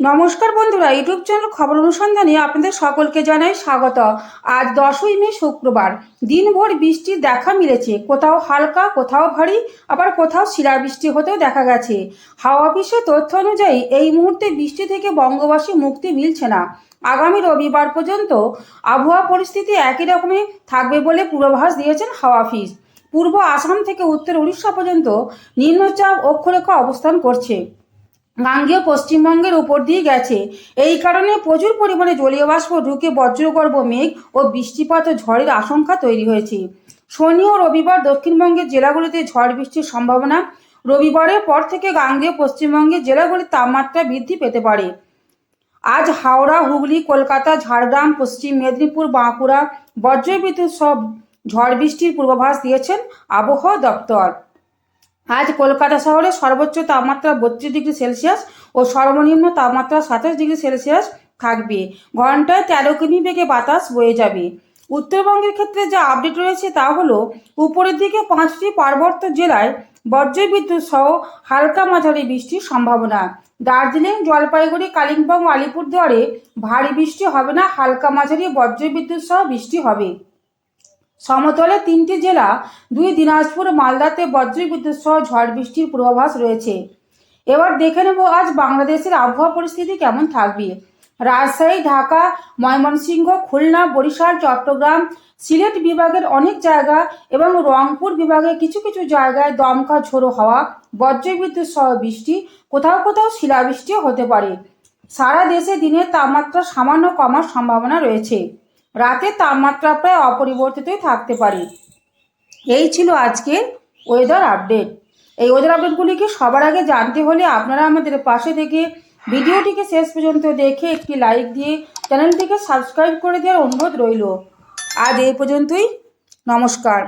নমস্কার বন্ধুরা, YouTube channel খবর অনুসন্ধানে আপনাদের সকলকে জানাই স্বাগত। আজ 10ই মে শুক্রবার। দিনভর বৃষ্টির দেখা মিলেছে, কোথাও হালকা, কোথাও ভারী, আবার কোথাও শিলাবৃষ্টি হতেও দেখা গেছে। হাওয়া অফিসের তথ্য অনুযায়ী এই মুহূর্তে বৃষ্টি থেকে বঙ্গবাসী মুক্তি মিলছে না। আগামী রবিবার পর্যন্ত আবহাওয়া পরিস্থিতি একই রকমই থাকবে বলে পূর্বাভাস দিয়েছেন হাওয়া অফিস। পূর্ব আসাম থেকে উত্তর উড়িষ্যা পর্যন্ত নিম্নচাপ অক্ষরেখা অবস্থান করছে। গাঙ্গেয় পশ্চিমবঙ্গের উপর দিয়ে গেছে। এই কারণে প্রচুর পরিমাণে জলীয় বাষ্প ঢুকে বজ্রগর্ভ মেঘ ও বৃষ্টিপাত ও ঝড়ের আশঙ্কা তৈরি হয়েছে। শনি ও রবিবার দক্ষিণবঙ্গের জেলাগুলিতে ঝড় বৃষ্টির সম্ভাবনা। রবিবারের পর থেকে গাঙ্গেয় পশ্চিমবঙ্গের জেলাগুলির তাপমাত্রা বৃদ্ধি পেতে পারে। আজ হাওড়া, হুগলি, কলকাতা, ঝাড়গ্রাম, পশ্চিম মেদিনীপুর, বাঁকুড়া বজ্রবিদ্যুৎ সব ঝড় বৃষ্টির পূর্বাভাস দিয়েছেন আবহাওয়া দপ্তর। আজ কলকাতা শহরে সর্বোচ্চ তাপমাত্রা 32 ডিগ্রি সেলসিয়াস ও সর্বনিম্ন তাপমাত্রা 27 ডিগ্রি সেলসিয়াস থাকবে। ঘন্টায় 13 কিমি বেগে বাতাস বয়ে যাবে। উত্তরবঙ্গের ক্ষেত্রে যা আপডেট রয়েছে তা হলো, উপরের দিকে 5টি পার্বত্য জেলায় বজ্রবিদ্যুৎ সহ হালকা মাঝারি বৃষ্টির সম্ভাবনা। দার্জিলিং, জলপাইগুড়ি, কালিম্পং, আলিপুরদুয়ারে ভারী বৃষ্টি হবে না, হালকা মাঝারি বজ্রবিদ্যুৎ সহ বৃষ্টি হবে। সমতলে 3টি জেলা, 2 দিনাজপুর, মালদাতে বজ্রবিদ্যুৎ সহ ঝড় বৃষ্টির পূর্বাভাস রয়েছে। এবার দেখে নেব আজ বাংলাদেশের আবহাওয়া পরিস্থিতি কেমন থাকবে। রাজশাহী, ঢাকা, ময়মনসিংহ, খুলনা, বরিশাল, চট্টগ্রাম, সিলেট বিভাগের অনেক জায়গা এবং রংপুর বিভাগের কিছু কিছু জায়গায় দমকা ঝোড়ো হাওয়া, বজ্রবিদ্যুৎ সহ বৃষ্টি, কোথাও কোথাও শিলাবৃষ্টিও হতে পারে। সারা দেশে দিনের তাপমাত্রা সামান্য কমার সম্ভাবনা রয়েছে। রাতে তাপমাত্রা প্রায় অপরিবর্তিতই থাকতে পারে। এই ছিল আজকের ওয়েদার আপডেট। এই ওয়েদার আপডেটগুলিকে সবার আগে জানতে হলে আপনারা আমাদের পাশে থেকে ভিডিওটিকে শেষ পর্যন্ত দেখে একটি লাইক দিয়ে চ্যানেলটিকে সাবস্ক্রাইব করে দেওয়ার অনুরোধ রইল। আজ এই পর্যন্তই। নমস্কার।